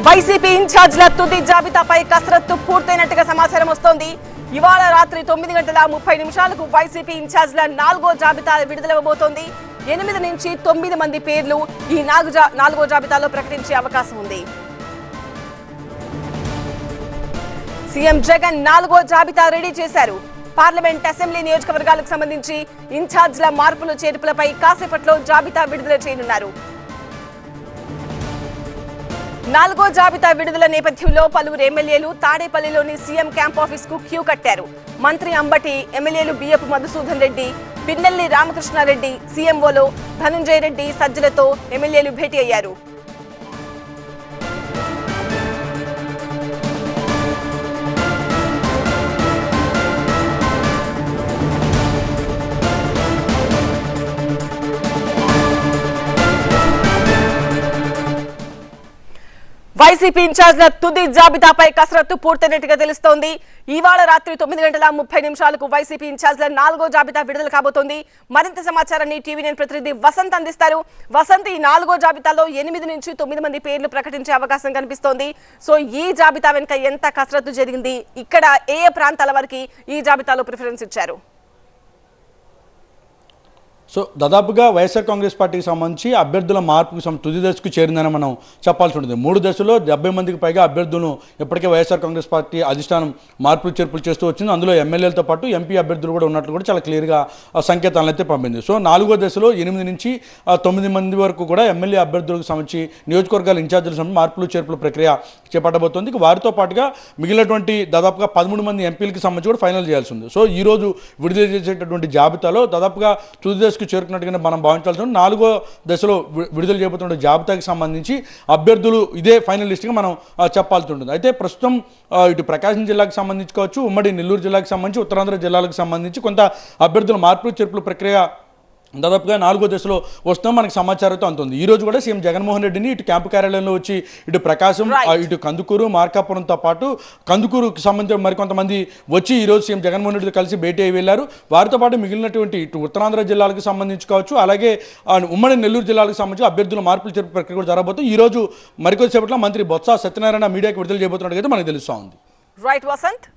YCP ఇన్ఛార్జ్ల తుది జాబితాపై కసరత్తు పూర్తయినట్టుగా సమాచారం వస్తోంది. ఇవాళ రాత్రి 9:30 వైసీపీ ఇన్ఛార్జ్ల 4వ జాబితా విడుదలవబోతోంది. 8 నుంచి 9 మంది పేర్లు ఈ 4వ జాబితాలో ప్రకటించే అవకాశం ఉంది. సీఎం జగన్ 4వ జాబితా రెడీ చేశారు. పార్లమెంట్, అసెంబ్లీ నియోజకవర్గాలకు సంబంధించి ఇన్ఛార్జ్ల మార్పులు చేర్పులపై కాసేపట్లో జాబితా విడుదల చేయనున్నారు. 4వ జాబితా విడుదల నేపథ్యంలో పలువురు ఎమ్మెల్యేలు తాడేపల్లిలోని సీఎం క్యాంప్ ఆఫీస్ కు క్యూ కట్టారు. మంత్రి అంబటి, ఎమ్మెల్యేలు బియ్యపు మధుసూదన్ రెడ్డి, పిన్నెల్లి రామకృష్ణారెడ్డి, సీఎంఓలో ధనుంజయ రెడ్డి, సజ్జలతో ఎమ్మెల్యేలు భేటీ అయ్యారు. వైసీపీ ఇన్ఛార్జ్ల తుది జాబితాపై కసరత్తు పూర్తయినట్టుగా తెలుస్తోంది. ఇవాళ రాత్రి 9:30 వైసీపీ ఇన్ఛార్జ్ల 4వ జాబితా విడుదల కాబోతోంది. మరింత సమాచారాన్ని టీవీ9 ప్రతినిధి వసంత్ అందిస్తారు. వసంత్, ఈ 4వ జాబితాలో 8 నుంచి 9 మంది పేర్లు ప్రకటించే అవకాశం కనిపిస్తోంది. సో ఈ జాబితా వెనుక ఎంత కసరత్తు జరిగింది? ఇక్కడ ఏ ప్రాంతాల వరకు ఈ జాబితాలో ప్రిఫరెన్స్ ఇచ్చారు? సో దాదాపుగా వైఎస్ఆర్ కాంగ్రెస్ పార్టీకి సంబంధించి అభ్యర్థుల మార్పుకు తుది దశకు చేరిందని మనం చెప్పాల్సి ఉంటుంది. 3 దశలో 70 మందికి పైగా అభ్యర్థులను ఇప్పటికే వైఎస్ఆర్ కాంగ్రెస్ పార్టీ అధిష్టానం మార్పులు చేర్పులు చేస్తూ వచ్చింది. అందులో ఎమ్మెల్యేలతో పాటు ఎంపీ అభ్యర్థులు కూడా ఉన్నట్లు కూడా చాలా క్లియర్గా సంకేతాలను అయితే పంపింది. సో 4వ దశలో 8 నుంచి 9 మంది వరకు కూడా ఎమ్మెల్యే అభ్యర్థులకు సంబంధించి నియోజకవర్గాల ఇన్ఛార్జీల సంబంధించి మార్పులు చేర్పుల ప్రక్రియ చేపట్టబోతోంది. వారితో పాటుగా మిగిలినటువంటి దాదాపుగా 13 మంది ఎంపీలకు సంబంధించి కూడా ఫైనల్ చేయాల్సి ఉంది. సో ఈ రోజు విడుదల చేసేటటువంటి జాబితాలో దాదాపుగా తుది దశకు చేరుకున్నట్టుగానే మనం భావించాల్సి ఉంది. 4వ దశలో విడుదల చేయబోతున్న జాబితాకి సంబంధించి అభ్యర్థులు ఇదే ఫైనల్ లిస్ట్గా మనం చెప్పాల్సి ఉంటుంది. అయితే ప్రస్తుతం ఇటు ప్రకాశం జిల్లాకు సంబంధించి కావచ్చు, ఉమ్మడి నెల్లూరు జిల్లాకు సంబంధించి, ఉత్తరాంధ్ర జిల్లాలకు సంబంధించి కొంత అభ్యర్థుల మార్పులు చేర్పుల ప్రక్రియ దాదాపుగా 4వ దశలో వస్తున్నాం మనకు సమాచారంతో అందుతుంది. ఈ రోజు కూడా సీఎం జగన్మోహన్ రెడ్డిని ఇటు క్యాంపు కార్యాలయంలో వచ్చి ఇటు ప్రకాశం, ఇటు కందుకూరు, మార్కాపురంతో పాటు కందుకూరుకు సంబంధించిన మరికొంతమంది వచ్చి ఈరోజు సీఎం జగన్మోహన్ రెడ్డితో కలిసి భేటీ అయి వెళ్ళారు. వారితో పాటు మిగిలినటువంటి ఇటు ఉత్తరాంధ్ర జిల్లాలకు సంబంధించి కావచ్చు, అలాగే ఉమ్మడి నెల్లూరు జిల్లాలకు సంబంధించి అభ్యర్థుల మార్పులు చేర్పు ప్రక్రియ కూడా జరగబోతుంది. ఈ రోజు మరికొద్దిసేపట్లో మంత్రి బొత్స సత్యనారాయణ మీడియాకి విడుదల చేయబోతున్నట్టుగా మనకు తెలుస్తూ ఉంది. రైట్ వసంత్.